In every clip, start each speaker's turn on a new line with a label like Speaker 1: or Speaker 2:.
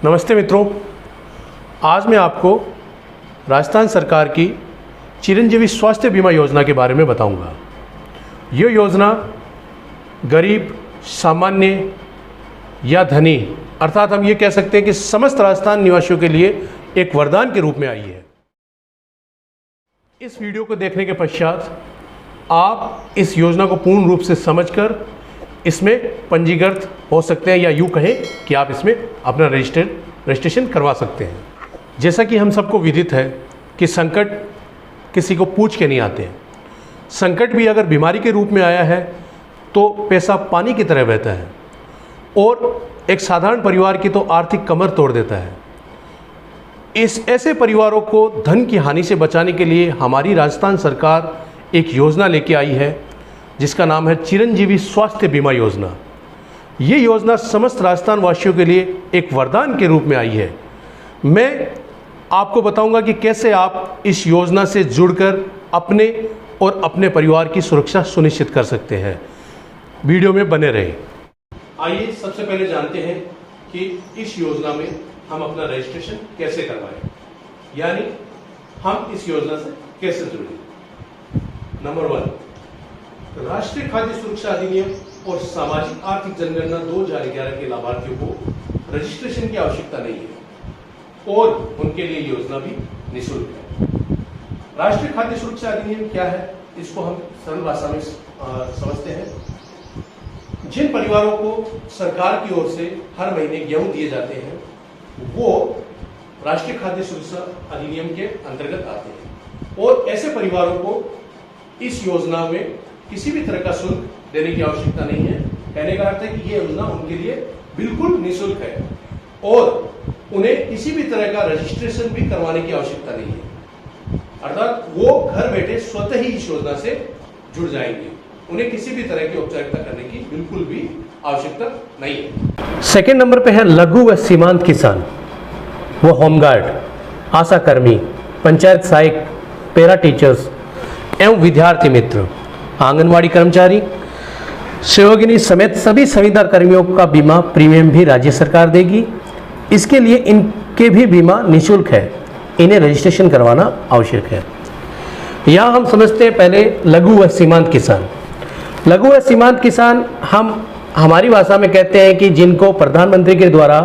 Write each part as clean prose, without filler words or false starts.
Speaker 1: नमस्ते मित्रों, आज मैं आपको राजस्थान सरकार की चिरंजीवी स्वास्थ्य बीमा योजना के बारे में बताऊंगा। ये योजना गरीब, सामान्य या धनी अर्थात हम ये कह सकते हैं कि समस्त राजस्थान निवासियों के लिए एक वरदान के रूप में आई है। इस वीडियो को देखने के पश्चात आप इस योजना को पूर्ण रूप से समझकर इसमें पंजीकृत हो सकते हैं या यूँ कहें कि आप इसमें अपना रजिस्ट्रेशन करवा सकते हैं। जैसा कि हम सबको विदित है कि संकट किसी को पूछ के नहीं आते हैं। संकट भी अगर बीमारी के रूप में आया है तो पैसा पानी की तरह बहता है और एक साधारण परिवार की तो आर्थिक कमर तोड़ देता है। इस ऐसे परिवारों को धन की हानि से बचाने के लिए हमारी राजस्थान सरकार एक योजना लेके आई है जिसका नाम है चिरंजीवी स्वास्थ्य बीमा योजना। ये योजना समस्त राजस्थान वासियों के लिए एक वरदान के रूप में आई है। मैं आपको बताऊंगा कि कैसे आप इस योजना से जुड़कर अपने और अपने परिवार की सुरक्षा सुनिश्चित कर सकते हैं। वीडियो में बने रहें। आइए सबसे पहले जानते हैं कि इस योजना में हम अपना रजिस्ट्रेशन कैसे करवाएं, यानी हम इस योजना से कैसे जुड़ें। नंबर 1, राष्ट्रीय खाद्य सुरक्षा अधिनियम और सामाजिक आर्थिक जनगणना 2011 के लाभार्थियों को रजिस्ट्रेशन की आवश्यकता नहीं है और उनके लिए योजना भी निःशुल्क है। राष्ट्रीय खाद्य सुरक्षा अधिनियम क्या है, इसको हम सरल भाषा में समझते हैं। जिन परिवारों को सरकार की ओर से हर महीने गेहूं दिए जाते हैं वो राष्ट्रीय खाद्य सुरक्षा अधिनियम के अंतर्गत आते हैं और ऐसे परिवारों को इस योजना में किसी भी तरह का शुल्क देने की आवश्यकता नहीं है। कहने का अर्थ है कि ये योजना उनके लिए बिल्कुल निःशुल्क है और उन्हें किसी भी तरह का रजिस्ट्रेशन भी करवाने की आवश्यकता नहीं है। अर्थात वो घर बैठे स्वतः ही इस योजना से जुड़ जाएंगे। उन्हें किसी भी तरह की औपचारिकता करने की बिल्कुल भी आवश्यकता नहीं है।
Speaker 2: सेकेंड नंबर पे है लघु व सीमांत किसान, वो होमगार्ड, आशा कर्मी, पंचायत सहायक, पैरा टीचर्स एवं विद्यार्थी मित्र, आंगनवाड़ी कर्मचारी, सहयोगिनी समेत सभी संविदा कर्मियों का बीमा प्रीमियम भी राज्य सरकार देगी। इसके लिए इनके भी बीमा निःशुल्क है, इन्हें रजिस्ट्रेशन करवाना आवश्यक है। यहाँ हम समझते हैं पहले लघु व सीमांत किसान। लघु व सीमांत किसान हम हमारी भाषा में कहते हैं कि जिनको प्रधानमंत्री के द्वारा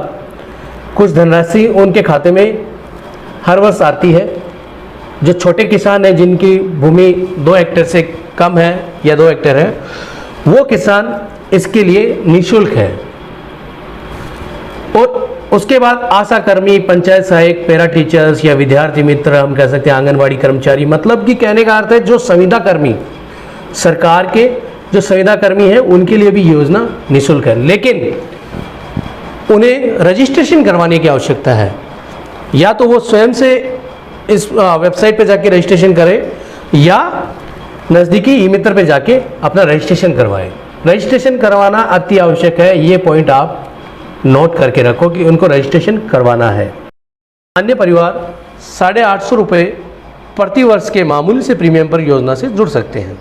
Speaker 2: कुछ धनराशि उनके खाते में हर वर्ष आती है। जो छोटे किसान हैं जिनकी भूमि 2 हेक्टेयर से कम है या 2 हेक्टेयर है, वो किसान इसके लिए निःशुल्क है। और उसके बाद आशा कर्मी, पंचायत सहायक, पैरा टीचर्स या विद्यार्थी मित्र, हम कह सकते हैं आंगनवाड़ी कर्मचारी, मतलब कि कहने का अर्थ है जो संविदा कर्मी, सरकार के जो संविदा कर्मी हैं उनके लिए भी योजना निःशुल्क है, लेकिन उन्हें रजिस्ट्रेशन करवाने की आवश्यकता है। या तो वो स्वयं से इस वेबसाइट पे जाके रजिस्ट्रेशन करें या नज़दीकी ई मित्र पे जाके अपना रजिस्ट्रेशन करवाएं। रजिस्ट्रेशन करवाना अति आवश्यक है, ये पॉइंट आप नोट करके रखो कि उनको रजिस्ट्रेशन करवाना है। अन्य परिवार 850 रुपये प्रति वर्ष के मामूली से प्रीमियम पर योजना से जुड़ सकते हैं।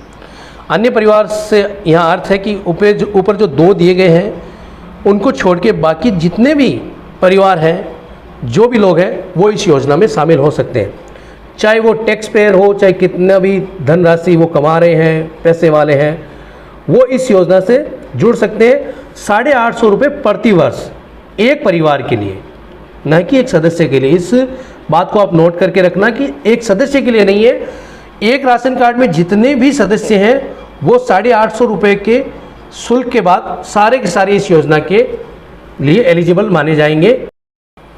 Speaker 2: अन्य परिवार से यहाँ अर्थ है कि ऊपर जो 2 दिए गए हैं उनको छोड़ के बाकी जितने भी परिवार हैं, जो भी लोग हैं, वो इस योजना में शामिल हो सकते हैं। चाहे वो टैक्स पेयर हो, चाहे कितना भी धनराशि वो कमा रहे हैं, पैसे वाले हैं, वो इस योजना से जुड़ सकते हैं। 850 रुपये प्रति वर्ष एक परिवार के लिए, न कि एक सदस्य के लिए। इस बात को आप नोट करके रखना कि एक सदस्य के लिए नहीं है। एक राशन कार्ड में जितने भी सदस्य हैं वो 850 रुपये के शुल्क के बाद सारे के सारे इस योजना के लिए एलिजिबल माने जाएंगे।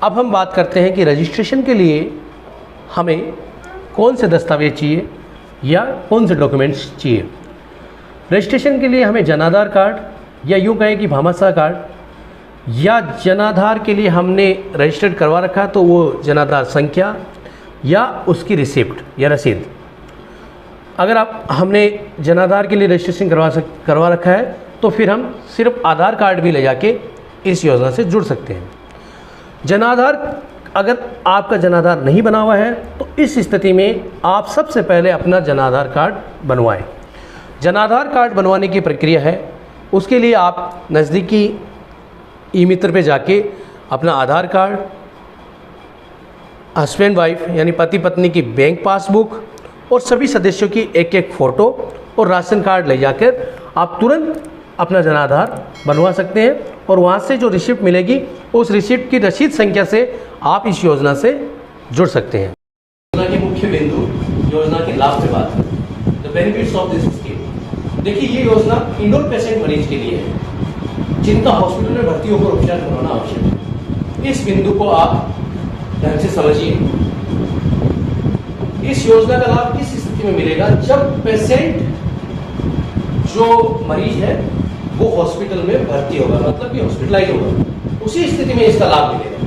Speaker 2: अब हम बात करते हैं कि रजिस्ट्रेशन के लिए हमें कौन से दस्तावेज चाहिए या कौन से डॉक्यूमेंट्स चाहिए। रजिस्ट्रेशन के लिए हमें जनाधार कार्ड या यूँ कहें कि भामाशाह कार्ड, या जनाधार के लिए हमने रजिस्टर्ड करवा रखा तो वो जनाधार संख्या या उसकी रिसिप्ट या रसीद। अगर हमने जनाधार के लिए रजिस्ट्रेशन करवा रखा है तो फिर हम सिर्फ आधार कार्ड भी ले जाके इस योजना से जुड़ सकते हैं। जनाधार, अगर आपका जनाधार नहीं बना हुआ है तो इस स्थिति में आप सबसे पहले अपना जनाधार कार्ड बनवाएं। जनाधार कार्ड बनवाने की प्रक्रिया है, उसके लिए आप नज़दीकी ई मित्र पे जाके अपना आधार कार्ड, हस्बैंड वाइफ यानी पति पत्नी की बैंक पासबुक और सभी सदस्यों की एक एक फ़ोटो और राशन कार्ड ले जाकर आप तुरंत अपना जन आधार बनवा सकते हैं और वहाँ से जो रिसिप्ट मिलेगी उस रिसिप्ट की रसीद संख्या से आप इस योजना से जुड़ सकते हैं। योजना के मुख्य बिंदु, योजना के लाभ पे बात करें। The benefits of this scheme. देखिए, ये योजना इंडोर पेशेंट मरीज के लिए है जिनका हॉस्पिटल में भर्ती होकर उपचार करवाना आवश्यक है। इस बिंदु को आप ढंग से समझिए। इस योजना का लाभ किस स्थिति में मिलेगा? जब पेशेंट जो मरीज है वो हॉस्पिटल में भर्ती होगा, मतलब कि हॉस्पिटलाइज होगा, उसी स्थिति में इसका लाभ मिलेगा।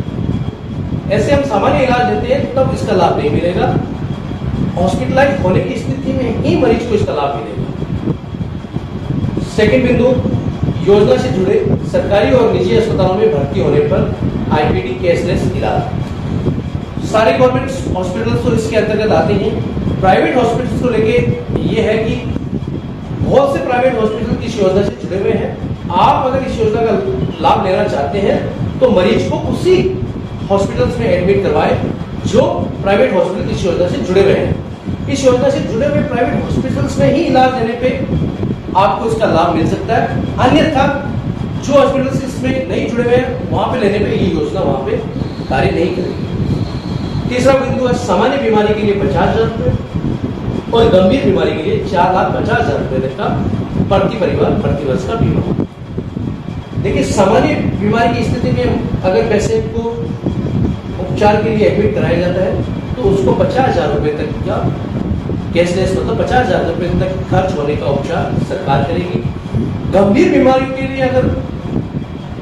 Speaker 2: ऐसे हम सामान्य इलाज लेते हैं तब इसका लाभ नहीं मिलेगा। हॉस्पिटलाइज होने की स्थिति में ही मरीज को इसका लाभ मिलेगा। सेकंड बिंदु, योजना से जुड़े सरकारी और निजी अस्पतालों में भर्ती होने पर आईपीडी कैशलेस इलाज। सारे गवर्नमेंट हॉस्पिटल्स तो इसके अंतर्गत आते हैं। प्राइवेट हॉस्पिटल्स को लेके ये है कि बहुत से प्राइवेट हॉस्पिटल इस योजना से जुड़े हुए हैं। आप अगर इस योजना का लाभ लेना चाहते हैं तो मरीज को उसी हॉस्पिटल्स में एडमिट करवाएं जो प्राइवेट हॉस्पिटल इस योजना से जुड़े हुए हैं। इस योजना से जुड़े हुए प्राइवेट हॉस्पिटल्स में ही इलाज लेने पे आपको इसका लाभ मिल सकता है। अन्यथा जो हॉस्पिटल्स इसमें नहीं जुड़े हुए हैं वहां पे लेने पे ये योजना वहां पे कार्य नहीं करेगी। तीसरा बिंदु है सामान्य बीमारी के लिए 50,000 रुपये और गंभीर बीमारी के लिए 4,50,000 रुपये तक का प्रति परिवार प्रति वर्ष का बीमा। देखिए, सामान्य बीमारी की स्थिति में अगर पेशेंट को उपचार के लिए एडमिट कराया जाता है तो उसको 50,000 रुपये तक का कैशलेस, मतलब 50,000 रुपये तक खर्च होने का उपचार सरकार करेगी। गंभीर बीमारियों के लिए अगर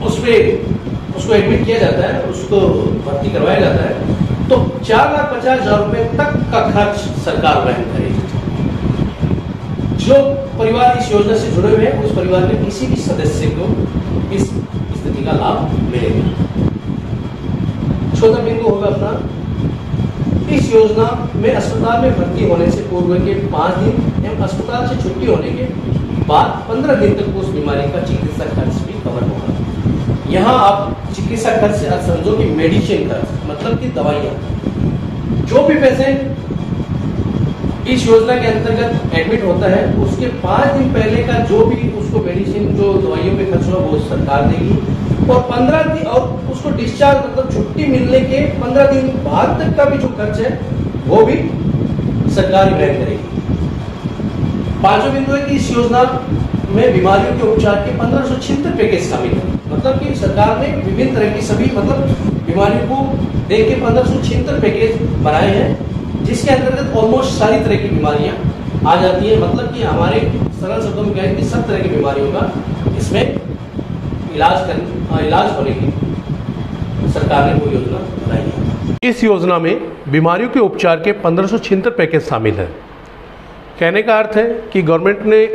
Speaker 2: उसको एडमिट किया जाता है, उसको भर्ती करवाया जाता है तो 4,50,000 रुपये तक का खर्च सरकार वहन करेगी। जो परिवार इस योजना से जुड़े हुए हैं उस परिवार के किसी भी सदस्य को इस स्थिति का लाभ मिलेगा। चौथा बिंदु होगा अपना, इस योजना में अस्पताल में भर्ती होने से पूर्व के 5 दिन एवं अस्पताल से छुट्टी होने के बाद 15 दिन तक उस बीमारी का चिकित्सा खर्च भी कवर होगा। यहाँ आप चिकित्सा खर्च से समझो कि मेडिसिन खर्च, मतलब कि दवाइयाँ। जो भी पेशेंट इस योजना के अंतर्गत एडमिट होता है उसके 5 दिन पहले का जो भी उसको मेडिसिन, जो दवाइयों पे खर्च होगा वो सरकार देगी और 15 दिन और उसको डिस्चार्ज, मतलब छुट्टी मिलने के 15 दिन बाद तक का भी जो खर्च है वो भी सरकार वहन करेगी। पांचवा बिंदु है कि इस योजना में बीमारियों के उपचार के 1576 पैकेज शामिल है। मतलब कि सरकार ने विभिन्न तरह की सभी, मतलब बीमारियों को देख के 1576 पैकेज बनाए हैं जिसके अंतर्गत ऑलमोस्ट सारी तरह की बीमारियां आ जाती हैं। मतलब कि हमारे सरल शब्दों में कहें कि सब तरह की बीमारियों का इसमें इलाज होने की सरकार ने वो योजना बनाई है।
Speaker 1: इस योजना में बीमारियों के उपचार के 1576 पैकेज शामिल है। कहने का अर्थ है कि गवर्नमेंट ने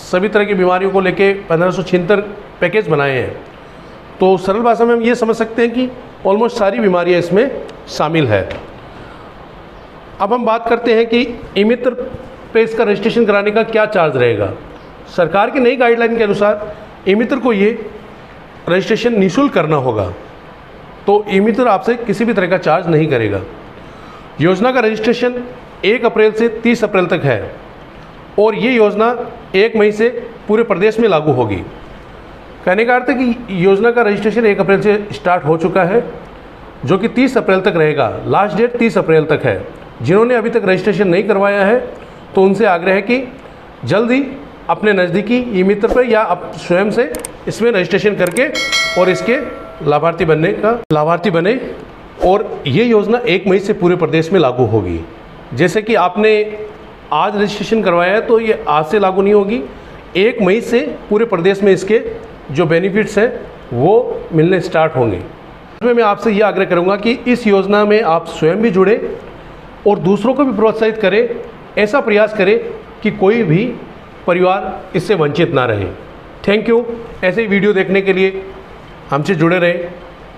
Speaker 1: सभी तरह की बीमारियों को लेके 1576 पैकेज बनाए हैं। तो सरल भाषा में हम ये समझ सकते हैं कि ऑलमोस्ट सारी बीमारियां इसमें शामिल है। अब हम बात करते हैं कि ई मित्र पे इसका रजिस्ट्रेशन कराने का क्या चार्ज रहेगा। सरकार की नई गाइडलाइन के अनुसार ई मित्र को ये रजिस्ट्रेशन निःशुल्क करना होगा। तो ई मित्र आपसे किसी भी तरह का चार्ज नहीं करेगा। योजना का रजिस्ट्रेशन 1 अप्रैल से 30 अप्रैल तक है और ये योजना 1 मई से पूरे प्रदेश में लागू होगी। कहने का अर्थ है कि योजना का रजिस्ट्रेशन 1 अप्रैल से स्टार्ट हो चुका है जो कि 30 अप्रैल तक रहेगा। लास्ट डेट 30 अप्रैल तक है। जिन्होंने अभी तक रजिस्ट्रेशन नहीं करवाया है तो उनसे आग्रह है कि जल्दी अपने नज़दीकी ई मित्र पर या आप स्वयं से इसमें रजिस्ट्रेशन करके और इसके लाभार्थी बने और ये योजना 1 मई से पूरे प्रदेश में लागू होगी। जैसे कि आपने आज रजिस्ट्रेशन करवाया है तो ये आज से लागू नहीं होगी, 1 मई से पूरे प्रदेश में इसके जो बेनिफिट्स हैं वो मिलने स्टार्ट होंगे। मैं आपसे ये आग्रह करूँगा कि इस योजना में आप स्वयं भी जुड़े और दूसरों को भी प्रोत्साहित करें। ऐसा प्रयास करें कि कोई भी परिवार इससे वंचित ना रहे। Thank you. ऐसे ही वीडियो देखने के लिए हमसे जुड़े रहें।